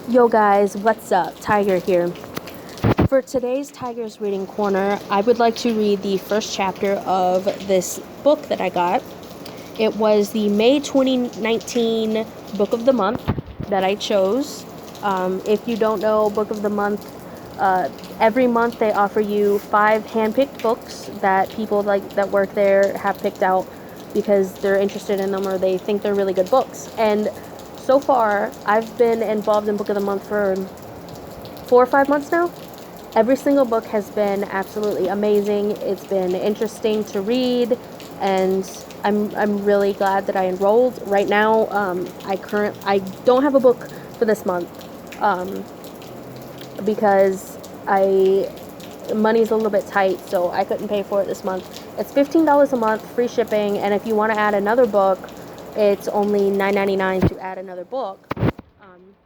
Yo guys, what's up? Tiger here. For today's Tiger's Reading Corner, I would like to read the first chapter of this book that I got. It was the May 2019 Book of the Month that I chose. If you don't know Book of the Month, every month they offer you 5 hand-picked books that people that work there have picked out because they're interested in them or they think they're really good books. And so far, I've been involved in Book of the Month for 4 or 5 months now. Every single book has been absolutely amazing. It's been interesting to read, and I'm really glad that I enrolled. Right now, I don't have a book for this month because money's a little bit tight, so I couldn't pay for it this month. It's $15 a month, free shipping, and if you want to add another book, it's only $9.99 to add another book.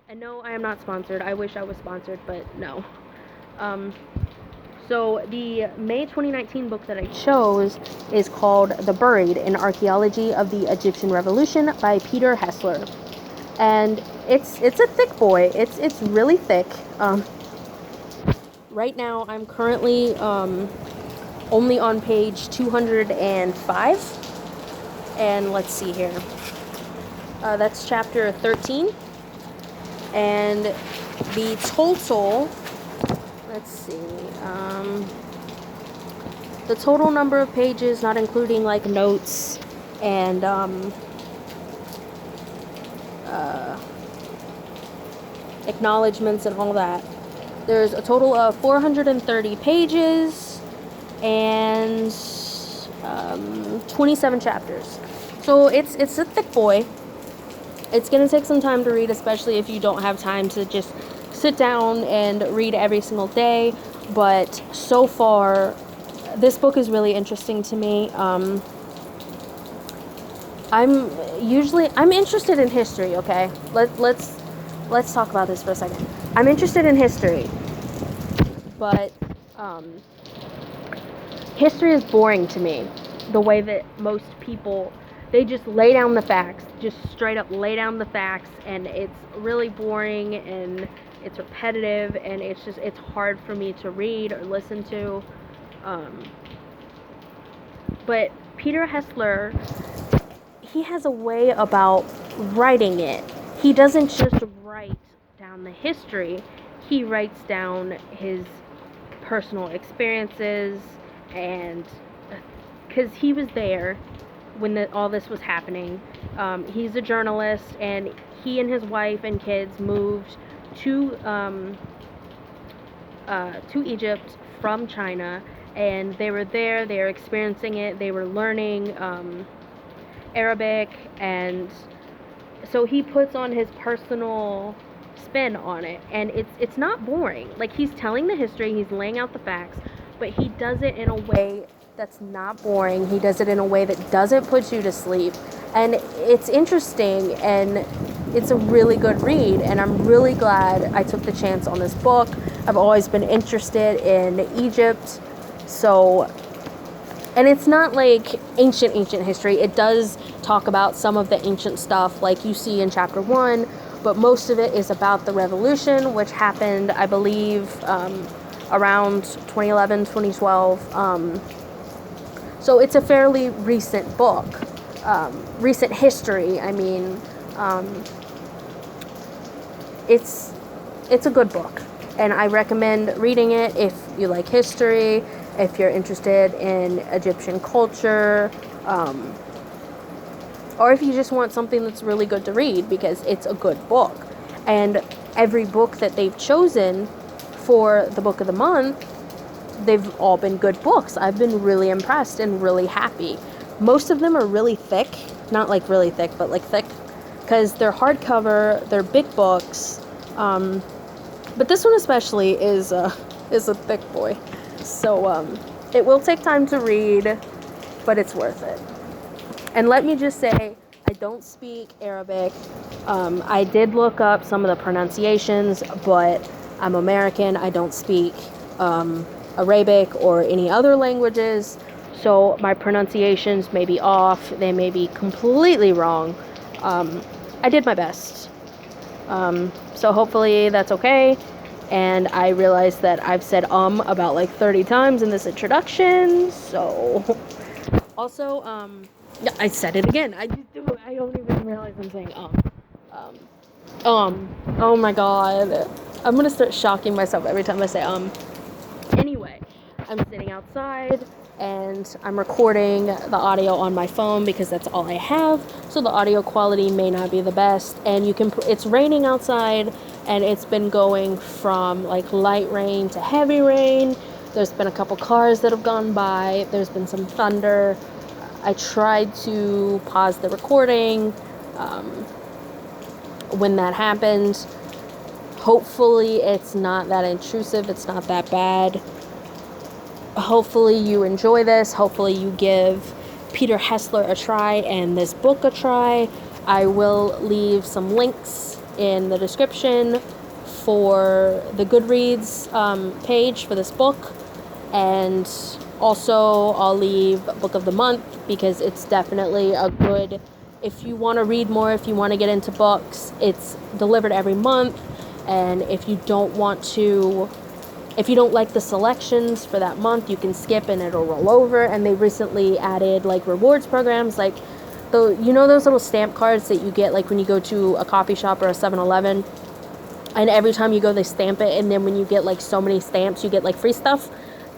And no, I am not sponsored. I wish I was sponsored, but no. So the May 2019 book that I chose is called The Buried, an Archaeology of the Egyptian Revolution by Peter Hessler. And it's a thick boy. It's really thick. Right now I'm currently only on page 205. And let's see here. That's chapter 13. And the total, let's see, the total number of pages, not including like notes and acknowledgments and all that, there's a total of 430 pages and 27 chapters. So it's a thick boy. It's going to take some time to read, especially if you don't have time to just sit down and read every single day. But so far, this book is really interesting to me. I'm interested in history, okay? Let's talk about this for a second. I'm interested in history, but history is boring to me. The way that most people, they just lay down the facts, just straight up lay down the facts, and it's really boring and it's repetitive, and it's hard for me to read or listen to. But Peter Hessler, he has a way about writing it. He doesn't just write down the history, he writes down his personal experiences, and because he was there when all this was happening. He's a journalist, and he and his wife and kids moved to Egypt from China, and they were there, they were experiencing it, they were learning Arabic, and so he puts on his personal spin on it, and it's not boring. Like, he's telling the history, he's laying out the facts, but he does it in a way that's not boring. He does it in a way that doesn't put you to sleep, and it's interesting, and it's a really good read, and I'm really glad I took the chance on this book. I've always been interested in Egypt, and it's not like ancient history. It does talk about some of the ancient stuff like you see in chapter 1, but most of it is about the revolution, which happened, I believe, around 2011, 2012. So it's a fairly recent book, recent history. I mean, it's a good book, and I recommend reading it if you like history, if you're interested in Egyptian culture, or if you just want something that's really good to read, because it's a good book. And every book that they've chosen for the Book of the Month, they've all been good books. I've been really impressed and really happy. Most of them are really thick, not like really thick, but like thick, because they're hardcover, they're big books, but this one especially is a thick boy. So it will take time to read, but it's worth it. And let me just say, I don't speak Arabic. I did look up some of the pronunciations, but I'm American. I don't speak Arabic or any other languages, so my pronunciations may be off. They may be completely wrong. I did my best. So hopefully that's okay. And I realized that I've said about like 30 times in this introduction. So also, yeah, I said it again. I don't even realize I'm saying oh my god. I'm gonna start shocking myself every time I say Anyway, I'm sitting outside and I'm recording the audio on my phone because that's all I have. So the audio quality may not be the best. And it's raining outside and it's been going from like light rain to heavy rain. There's been a couple cars that have gone by. There's been some thunder. I tried to pause the recording when that happened. Hopefully it's not that intrusive. It's not that bad. Hopefully you enjoy this. Hopefully you give Peter Hessler a try and this book a try. I will leave some links in the description for the Goodreads page for this book. And also I'll leave Book of the Month because it's definitely a good, if you want to read more, if you want to get into books, it's delivered every month. And if you don't like the selections for that month, you can skip and it'll roll over. And they recently added like rewards programs, like those little stamp cards that you get like when you go to a coffee shop or a 7-Eleven, and every time you go they stamp it, and then when you get like so many stamps you get like free stuff.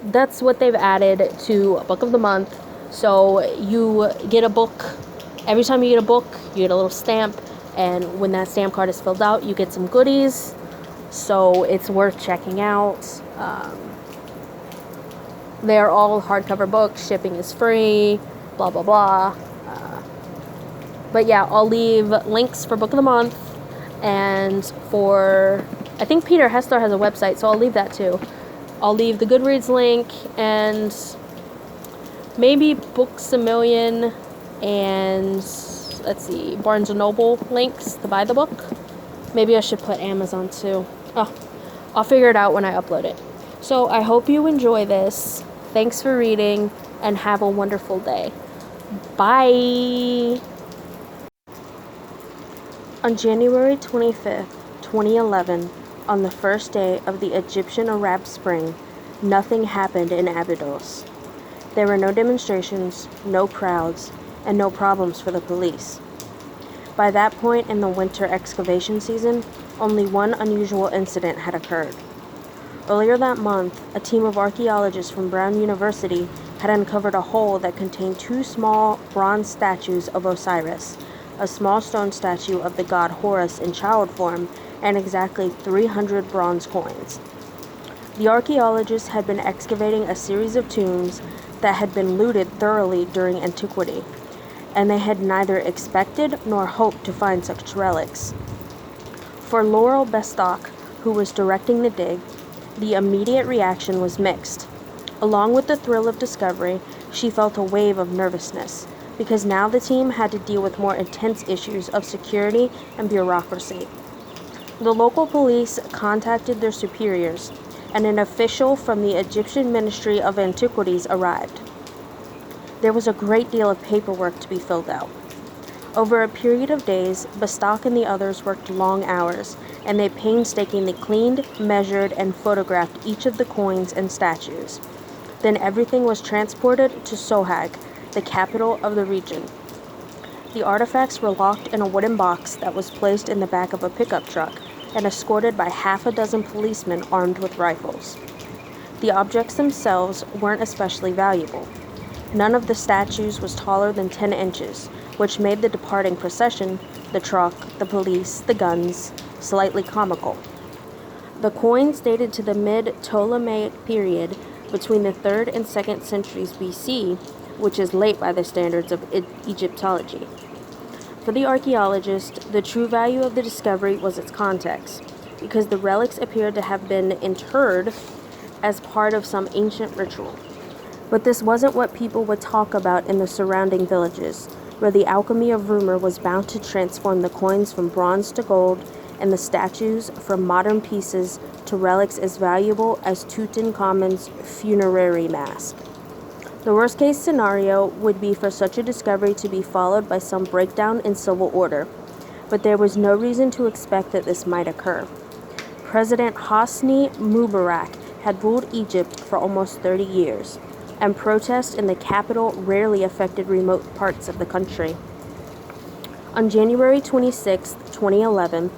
That's what they've added to Book of the Month. So you get a book, every time you get a book you get a little stamp, and when that stamp card is filled out you get some goodies. So it's worth checking out. They're all hardcover books. Shipping is free. Blah, blah, blah. But yeah, I'll leave links for Book of the Month. And I think Peter Hessler has a website, so I'll leave that too. I'll leave the Goodreads link and maybe Books A Million and, let's see, Barnes & Noble links to buy the book. Maybe I should put Amazon too. Oh, I'll figure it out when I upload it. So I hope you enjoy this. Thanks for reading and have a wonderful day. Bye. On January 25th, 2011, on the first day of the Egyptian Arab Spring, nothing happened in Abydos. There were no demonstrations, no crowds, and no problems for the police. By that point in the winter excavation season, only one unusual incident had occurred. Earlier that month, a team of archaeologists from Brown University had uncovered a hole that contained two small bronze statues of Osiris, a small stone statue of the god Horus in child form, and exactly 300 bronze coins. The archaeologists had been excavating a series of tombs that had been looted thoroughly during antiquity, and they had neither expected nor hoped to find such relics. For Laurel Bestock, who was directing the dig, the immediate reaction was mixed. Along with the thrill of discovery, she felt a wave of nervousness, because now the team had to deal with more intense issues of security and bureaucracy. The local police contacted their superiors, and an official from the Egyptian Ministry of Antiquities arrived. There was a great deal of paperwork to be filled out. Over a period of days, Bestock and the others worked long hours, and they painstakingly cleaned, measured, and photographed each of the coins and statues. Then everything was transported to Sohag, the capital of the region. The artifacts were locked in a wooden box that was placed in the back of a pickup truck and escorted by half a dozen policemen armed with rifles. The objects themselves weren't especially valuable. None of the statues was taller than 10 inches, which made the departing procession, the truck, the police, the guns, slightly comical. The coins dated to the mid-Ptolemaic period between the 3rd and 2nd centuries BC, which is late by the standards of Egyptology. For the archaeologist, the true value of the discovery was its context, because the relics appeared to have been interred as part of some ancient ritual. But this wasn't what people would talk about in the surrounding villages, where the alchemy of rumor was bound to transform the coins from bronze to gold and the statues from modern pieces to relics as valuable as Tutankhamun's funerary mask. The worst-case scenario would be for such a discovery to be followed by some breakdown in civil order, but there was no reason to expect that this might occur. President Hosni Mubarak had ruled Egypt for almost 30 years, and protests in the capital rarely affected remote parts of the country. On January 26, 2011,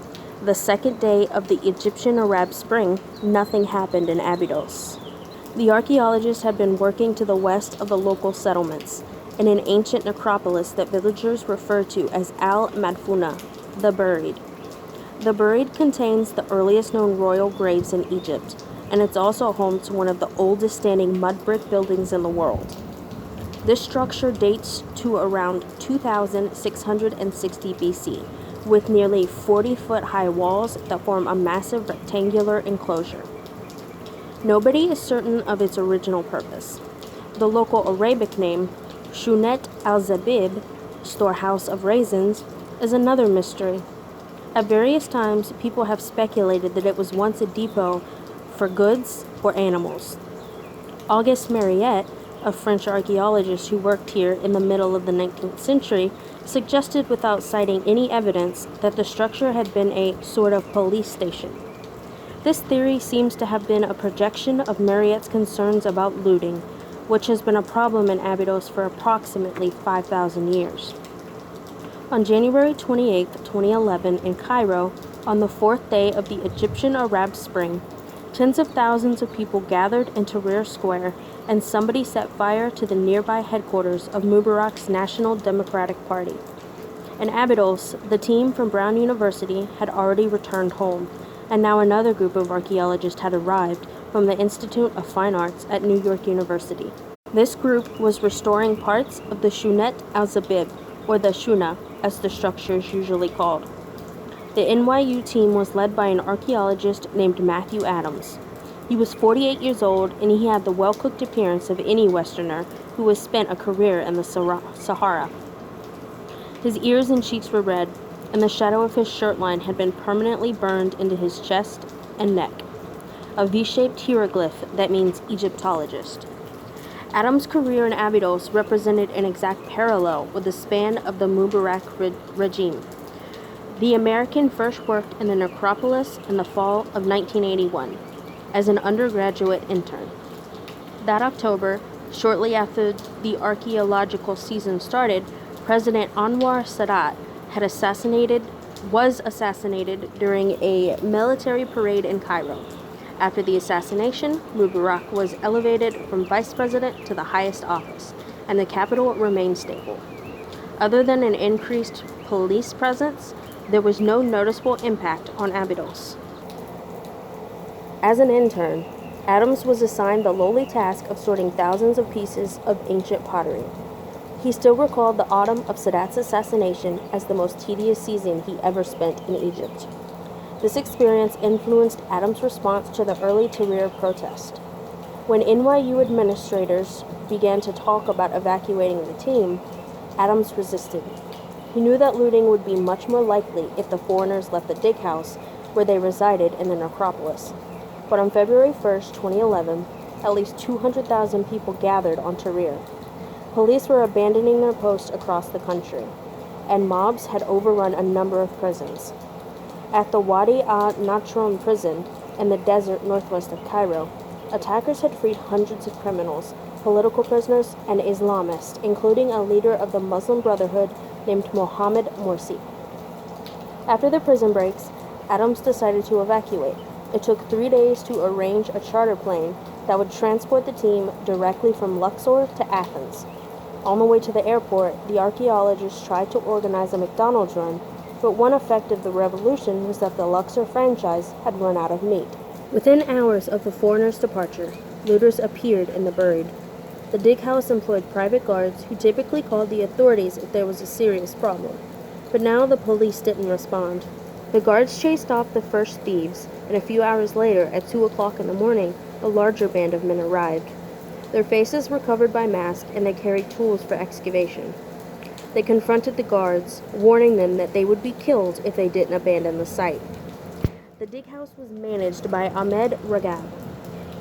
the second day of the Egyptian Arab Spring, nothing happened in Abydos. The archaeologists had been working to the west of the local settlements, in an ancient necropolis that villagers refer to as Al-Madfuna, the Buried. The Buried contains the earliest known royal graves in Egypt, and it's also home to one of the oldest standing mud brick buildings in the world. This structure dates to around 2660 BC, with nearly 40-foot high walls that form a massive rectangular enclosure. Nobody is certain of its original purpose. The local Arabic name, Shunet al-Zabib, storehouse of raisins, is another mystery. At various times, people have speculated that it was once a depot for goods or animals. Auguste Mariette, a French archaeologist who worked here in the middle of the 19th century, suggested without citing any evidence that the structure had been a sort of police station. This theory seems to have been a projection of Mariette's concerns about looting, which has been a problem in Abydos for approximately 5,000 years. On January 28, 2011, in Cairo, on the fourth day of the Egyptian Arab Spring, tens of thousands of people gathered in Tahrir Square, and somebody set fire to the nearby headquarters of Mubarak's National Democratic Party. In Abydos, the team from Brown University had already returned home, and now another group of archaeologists had arrived from the Institute of Fine Arts at New York University. This group was restoring parts of the Shunet al-Zabib, or the Shuna, as the structure is usually called. The NYU team was led by an archaeologist named Matthew Adams. He was 48 years old, and he had the well-cooked appearance of any Westerner who has spent a career in the Sahara. His ears and cheeks were red, and the shadow of his shirt line had been permanently burned into his chest and neck, a V-shaped hieroglyph that means Egyptologist. Adams' career in Abydos represented an exact parallel with the span of the Mubarak regime. The American first worked in the necropolis in the fall of 1981 as an undergraduate intern. That October, shortly after the archaeological season started, President Anwar Sadat was assassinated during a military parade in Cairo. After the assassination, Mubarak was elevated from vice president to the highest office, and the capital remained stable. Other than an increased police presence, there was no noticeable impact on Abydos. As an intern, Adams was assigned the lowly task of sorting thousands of pieces of ancient pottery. He still recalled the autumn of Sadat's assassination as the most tedious season he ever spent in Egypt. This experience influenced Adams' response to the early Tahrir protest. When NYU administrators began to talk about evacuating the team, Adams resisted. He knew that looting would be much more likely if the foreigners left the dig house where they resided in the necropolis. But on February 1, 2011, at least 200,000 people gathered on Tahrir. Police were abandoning their posts across the country, and mobs had overrun a number of prisons. At the Wadi al-Natron prison in the desert northwest of Cairo, attackers had freed hundreds of criminals, political prisoners, and Islamists, including a leader of the Muslim Brotherhood named Mohammed Morsi. After the prison breaks, Adams decided to evacuate. It took 3 days to arrange a charter plane that would transport the team directly from Luxor to Athens. On the way to the airport, the archaeologists tried to organize a McDonald's run, but one effect of the revolution was that the Luxor franchise had run out of meat. Within hours of the foreigners' departure, looters appeared in the Buried. The dig house employed private guards who typically called the authorities if there was a serious problem, but now the police didn't respond. The guards chased off the first thieves, and a few hours later, at 2 o'clock in the morning, a larger band of men arrived. Their faces were covered by masks, and they carried tools for excavation. They confronted the guards, warning them that they would be killed if they didn't abandon the site. The dig house was managed by Ahmed Ragab.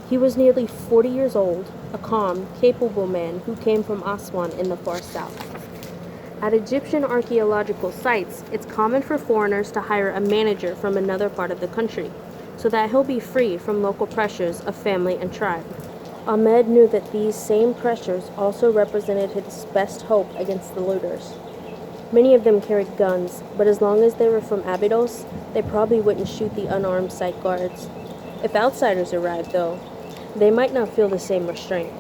He was nearly 40 years old, a calm, capable man who came from Aswan in the far south. At Egyptian archaeological sites, it's common for foreigners to hire a manager from another part of the country, so that he'll be free from local pressures of family and tribe. Ahmed knew that these same pressures also represented his best hope against the looters. Many of them carried guns, but as long as they were from Abydos, they probably wouldn't shoot the unarmed site guards. If outsiders arrived, though, they might not feel the same restraint.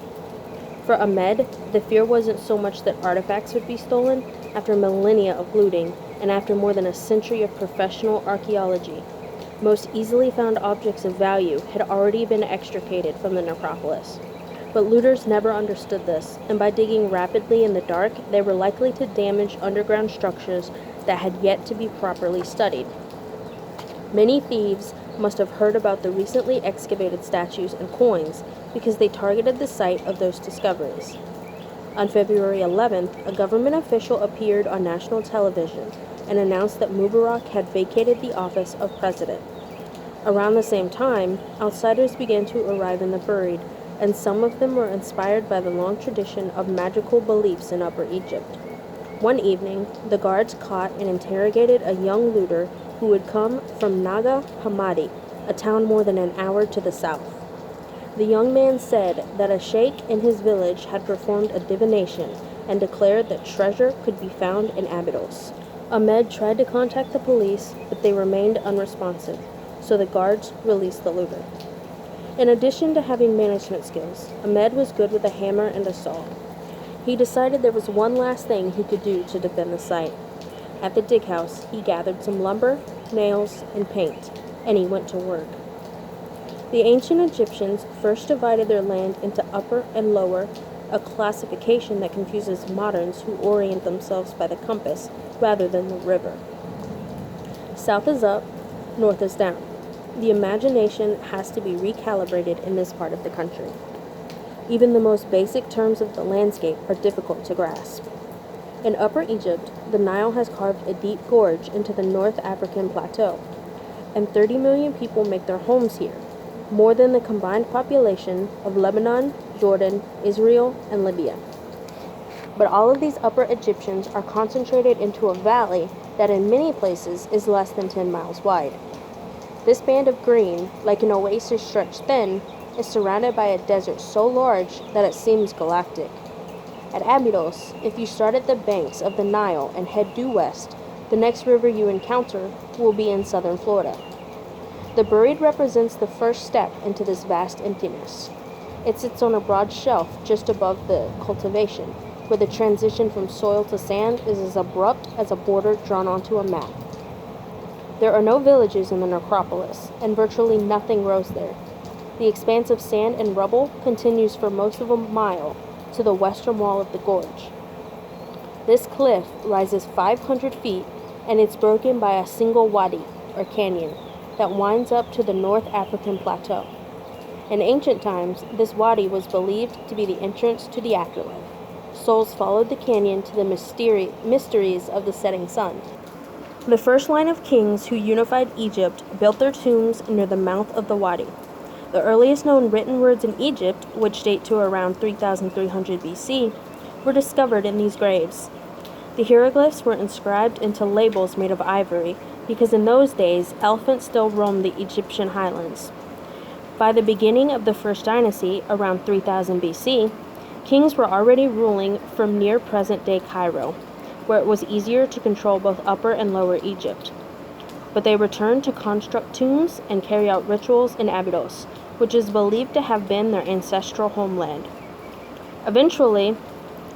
For Ahmed, the fear wasn't so much that artifacts would be stolen after millennia of looting and after more than a century of professional archaeology. Most easily found objects of value had already been extricated from the necropolis. But looters never understood this, and by digging rapidly in the dark, they were likely to damage underground structures that had yet to be properly studied. Many thieves must have heard about the recently excavated statues and coins because they targeted the site of those discoveries. On February 11th, a government official appeared on national television and announced that Mubarak had vacated the office of president. Around the same time, outsiders began to arrive in the buried, and some of them were inspired by the long tradition of magical beliefs in Upper Egypt. One evening, the guards caught and interrogated a young looter who had come from Naga Hammadi, a town more than an hour to the south. The young man said that a sheikh in his village had performed a divination and declared that treasure could be found in Abydos. Ahmed tried to contact the police, but they remained unresponsive, so the guards released the looter. In addition to having management skills, Ahmed was good with a hammer and a saw. He decided there was one last thing he could do to defend the site. At the dig house, he gathered some lumber, nails, and paint, and he went to work. The ancient Egyptians first divided their land into upper and lower, a classification that confuses moderns who orient themselves by the compass rather than the river. South is up, north is down. The imagination has to be recalibrated in this part of the country. Even the most basic terms of the landscape are difficult to grasp. In Upper Egypt, the Nile has carved a deep gorge into the North African plateau, and 30 million people make their homes here, more than the combined population of Lebanon, Jordan, Israel, and Libya. But all of these Upper Egyptians are concentrated into a valley that in many places is less than 10 miles wide. This band of green, like an oasis stretched thin, is surrounded by a desert so large that it seems galactic. At Abydos, if you start at the banks of the Nile and head due west, the next river you encounter will be in southern Florida. The buried represents the first step into this vast emptiness. It sits on a broad shelf just above the cultivation, where the transition from soil to sand is as abrupt as a border drawn onto a map. There are no villages in the necropolis, and virtually nothing grows there. The expanse of sand and rubble continues for most of a mile to the western wall of the gorge. This cliff rises 500 feet, and it's broken by a single wadi, or canyon, that winds up to the North African plateau. In ancient times, this wadi was believed to be the entrance to the afterlife. Souls followed the canyon to the mysteries of the setting sun. The first line of kings who unified Egypt built their tombs near the mouth of the wadi. The earliest known written words in Egypt, which date to around 3300 BC, were discovered in these graves. The hieroglyphs were inscribed into labels made of ivory because in those days, elephants still roamed the Egyptian highlands. By the beginning of the first dynasty, around 3000 BC, kings were already ruling from near present-day Cairo, where it was easier to control both Upper and Lower Egypt. But they returned to construct tombs and carry out rituals in Abydos, which is believed to have been their ancestral homeland. Eventually,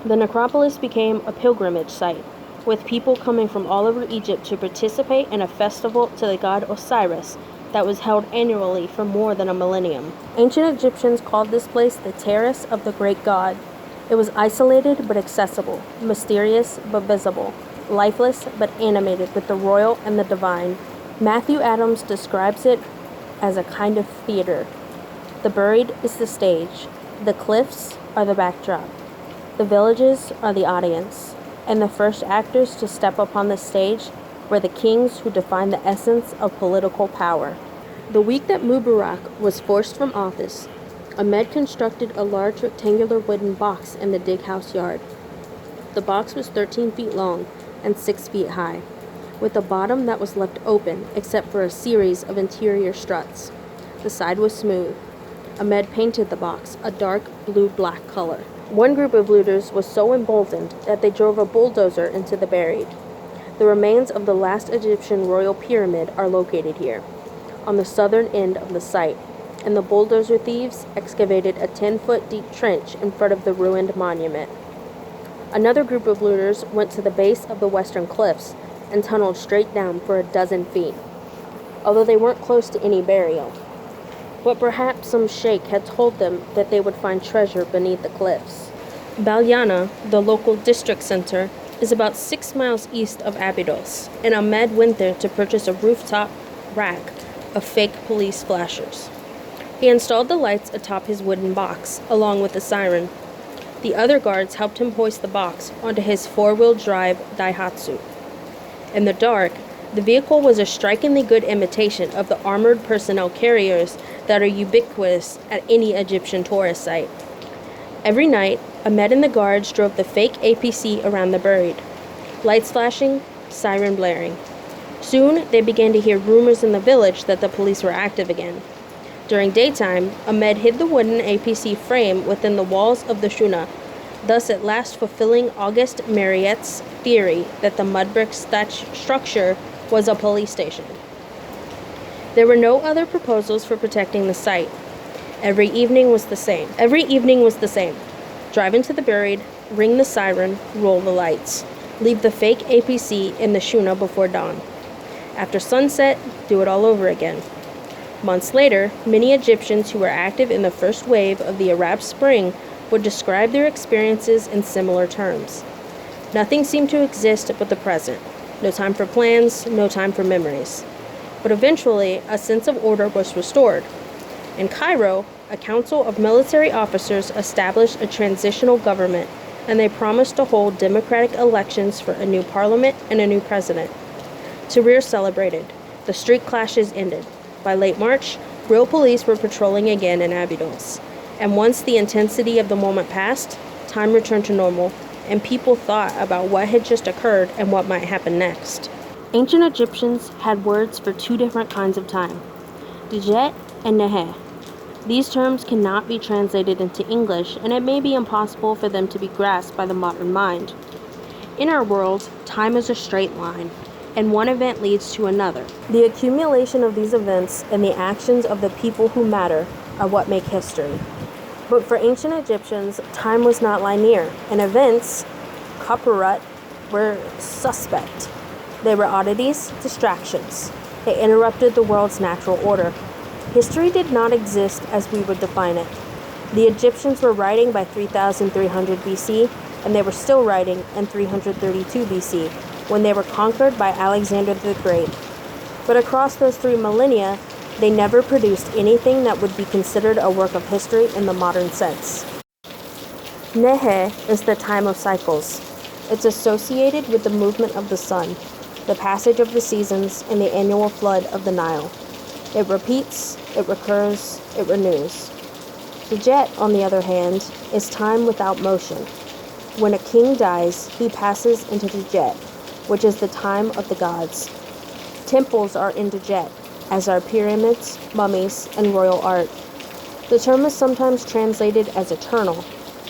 the necropolis became a pilgrimage site, with people coming from all over Egypt to participate in a festival to the god Osiris that was held annually for more than a millennium. Ancient Egyptians called this place the Terrace of the Great God. It was isolated but accessible, mysterious but visible, lifeless but animated with the royal and the divine. Matthew Adams describes it as a kind of theater. The buried is the stage, the cliffs are the backdrop, the villages are the audience, and the first actors to step upon the stage were the kings who defined the essence of political power. The week that Mubarak was forced from office, Ahmed constructed a large rectangular wooden box in the dig house yard. The box was 13 feet long and 6 feet high, with a bottom that was left open except for a series of interior struts. The side was smooth. Ahmed painted the box a dark blue-black color. One group of looters was so emboldened that they drove a bulldozer into the buried. The remains of the last Egyptian royal pyramid are located here, on the southern end of the site, and the bulldozer thieves excavated a 10-foot deep trench in front of the ruined monument. Another group of looters went to the base of the western cliffs and tunneled straight down for a dozen feet, although they weren't close to any burial. But perhaps some sheikh had told them that they would find treasure beneath the cliffs. Balyana, the local district center, is about 6 miles east of Abydos, and Ahmed went there to purchase a rooftop rack of fake police flashers. He installed the lights atop his wooden box, along with a siren. The other guards helped him hoist the box onto his four-wheel drive Daihatsu. In the dark, the vehicle was a strikingly good imitation of the armored personnel carriers that are ubiquitous at any Egyptian tourist site. Every night, Ahmed and the guards drove the fake APC around the buried, lights flashing, siren blaring. Soon, they began to hear rumors in the village that the police were active again. During daytime, Ahmed hid the wooden APC frame within the walls of the Shuna, thus at last fulfilling Auguste Mariette's theory that the mud brick structure was a police station. There were no other proposals for protecting the site. Every evening was the same. Drive into the buried, ring the siren, roll the lights. Leave the fake APC in the Shuna before dawn. After sunset, do it all over again. Months later, many Egyptians who were active in the first wave of the Arab Spring would describe their experiences in similar terms. Nothing seemed to exist but the present. No time for plans, no time for memories. But eventually, a sense of order was restored. In Cairo, a council of military officers established a transitional government, and they promised to hold democratic elections for a new parliament and a new president. Tahrir celebrated. The street clashes ended. By late March, real police were patrolling again in Abydos. And once the intensity of the moment passed, time returned to normal, and people thought about what had just occurred and what might happen next. Ancient Egyptians had words for two different kinds of time, Djet and Neheh. These terms cannot be translated into English, and it may be impossible for them to be grasped by the modern mind. In our world, time is a straight line, and one event leads to another. The accumulation of these events and the actions of the people who matter are what make history. But for ancient Egyptians, time was not linear, and events, kaparat, were suspect. They were oddities, distractions. They interrupted the world's natural order. History did not exist as we would define it. The Egyptians were writing by 3300 BC, and they were still writing in 332 BC, when they were conquered by Alexander the Great. But across those 3 millennia, they never produced anything that would be considered a work of history in the modern sense. Neheh is the time of cycles. It's associated with the movement of the sun, the passage of the seasons, and the annual flood of the Nile. It repeats, it recurs, it renews. Djet, on the other hand, is time without motion. When a king dies, he passes into Djet, which is the time of the gods. Temples are in Djet, as are pyramids, mummies, and royal art. The term is sometimes translated as eternal,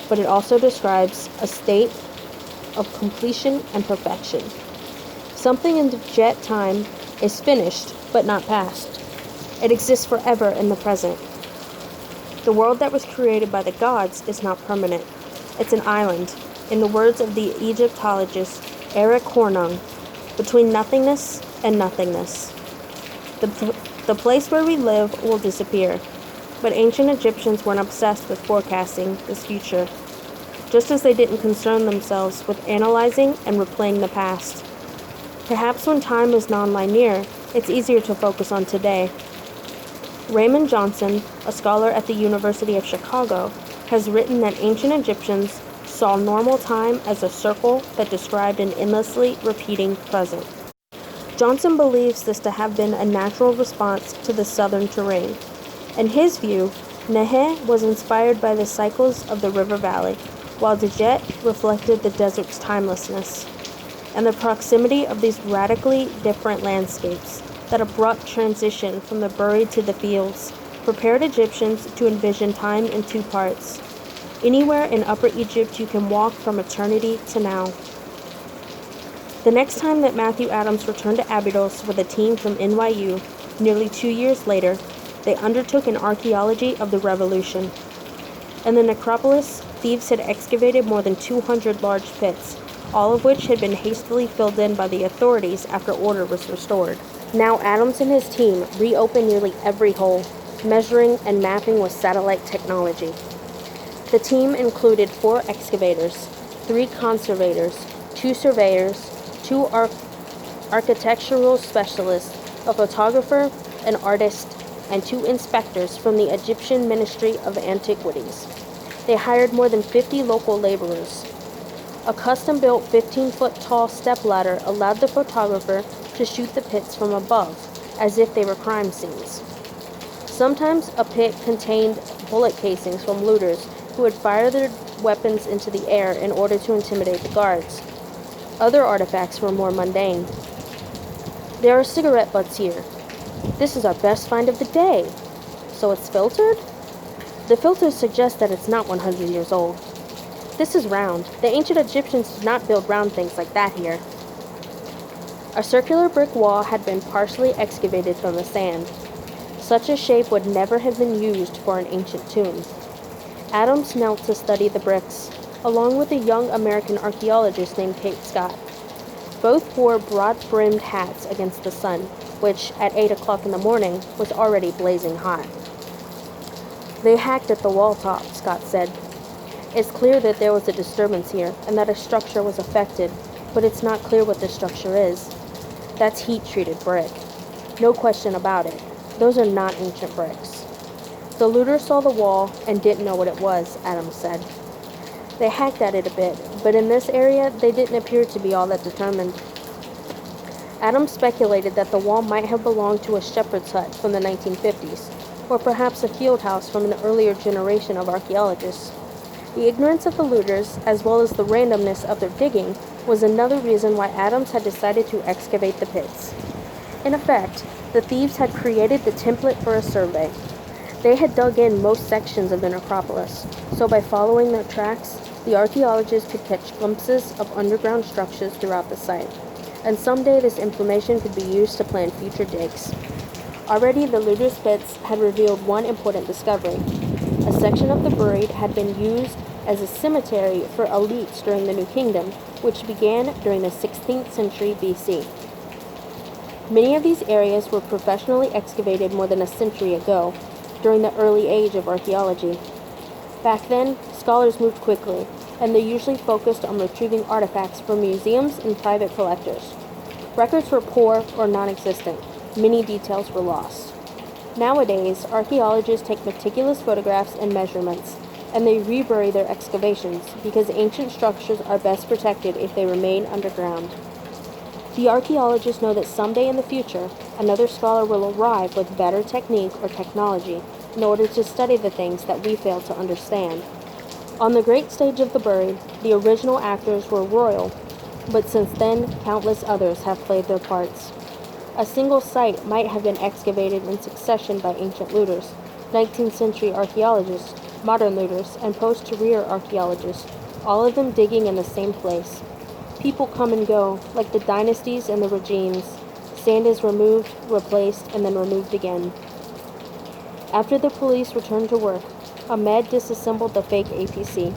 but it also describes a state of completion and perfection. Something in Djet time is finished, but not past. It exists forever in the present. The world that was created by the gods is not permanent. It's an island, in the words of the Egyptologist Eric Hornung, between nothingness and nothingness. The place where we live will disappear, but ancient Egyptians weren't obsessed with forecasting this future, just as they didn't concern themselves with analyzing and replaying the past. Perhaps when time is non-linear, it's easier to focus on today. Raymond Johnson, a scholar at the University of Chicago, has written that ancient Egyptians saw normal time as a circle that described an endlessly repeating present. Johnson believes this to have been a natural response to the southern terrain. In his view, Neheh was inspired by the cycles of the river valley, while the jet reflected the desert's timelessness. And the proximity of these radically different landscapes, that abrupt transition from the buried to the fields, prepared Egyptians to envision time in two parts. Anywhere in Upper Egypt you can walk from eternity to now. The next time that Matthew Adams returned to Abydos with a team from NYU, nearly 2 years later, they undertook an archaeology of the revolution. In the necropolis, thieves had excavated more than 200 large pits, all of which had been hastily filled in by the authorities after order was restored. Now Adams and his team reopened nearly every hole, measuring and mapping with satellite technology. The team included 4 excavators, 3 conservators, 2 surveyors, 2 architectural specialists, a photographer, an artist, and 2 inspectors from the Egyptian Ministry of Antiquities. They hired more than 50 local laborers. A custom-built 15-foot-tall stepladder allowed the photographer to shoot the pits from above, as if they were crime scenes. Sometimes a pit contained bullet casings from looters who would fire their weapons into the air in order to intimidate the guards. Other artifacts were more mundane. There are cigarette butts here. This is our best find of the day. So it's filtered? The filters suggest that it's not 100 years old. This is round. The ancient Egyptians did not build round things like that here. A circular brick wall had been partially excavated from the sand. Such a shape would never have been used for an ancient tomb. Adams knelt to study the bricks, along with a young American archaeologist named Kate Scott. Both wore broad-brimmed hats against the sun, which, at 8 o'clock in the morning, was already blazing hot. They hacked at the wall top, Scott said. It's clear that there was a disturbance here, and that a structure was affected, but it's not clear what the structure is. That's heat-treated brick. No question about it. Those are not ancient bricks. The looters saw the wall and didn't know what it was, Adams said. They hacked at it a bit, but in this area, they didn't appear to be all that determined. Adams speculated that the wall might have belonged to a shepherd's hut from the 1950s, or perhaps a field house from an earlier generation of archaeologists. The ignorance of the looters, as well as the randomness of their digging, was another reason why Adams had decided to excavate the pits. In effect, the thieves had created the template for a survey. They had dug in most sections of the necropolis, so by following their tracks, the archaeologists could catch glimpses of underground structures throughout the site, and someday this information could be used to plan future digs. Already the looters' pits had revealed one important discovery. A section of the buried had been used as a cemetery for elites during the New Kingdom, which began during the 16th century BC. Many of these areas were professionally excavated more than a century ago, during the early age of archaeology. Back then, scholars moved quickly, and they usually focused on retrieving artifacts from museums and private collectors. Records were poor or non-existent. Many details were lost. Nowadays, archaeologists take meticulous photographs and measurements, and they rebury their excavations because ancient structures are best protected if they remain underground. The archaeologists know that someday in the future, another scholar will arrive with better technique or technology in order to study the things that we fail to understand. On the great stage of the buried, the original actors were royal, but since then, countless others have played their parts. A single site might have been excavated in succession by ancient looters, 19th century archaeologists, modern looters, and post-career archaeologists, all of them digging in the same place. People come and go, like the dynasties and the regimes. Sand is removed, replaced, and then removed again. After the police returned to work, Ahmed disassembled the fake APC.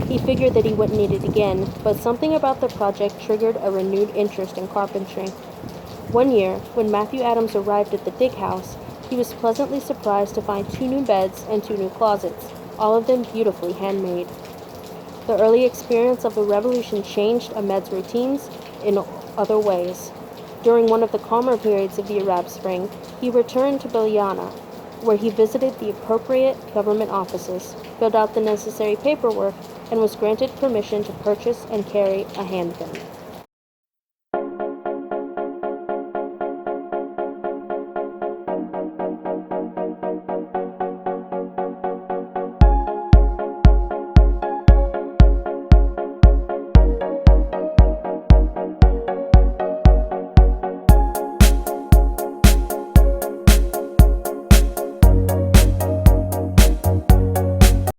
He figured that he wouldn't need it again, but something about the project triggered a renewed interest in carpentry. One year, when Matthew Adams arrived at the dig house, he was pleasantly surprised to find 2 new beds and 2 new closets, all of them beautifully handmade. The early experience of the revolution changed Ahmed's routines in other ways. During one of the calmer periods of the Arab Spring, he returned to Bilyana, where he visited the appropriate government offices, filled out the necessary paperwork, and was granted permission to purchase and carry a handgun.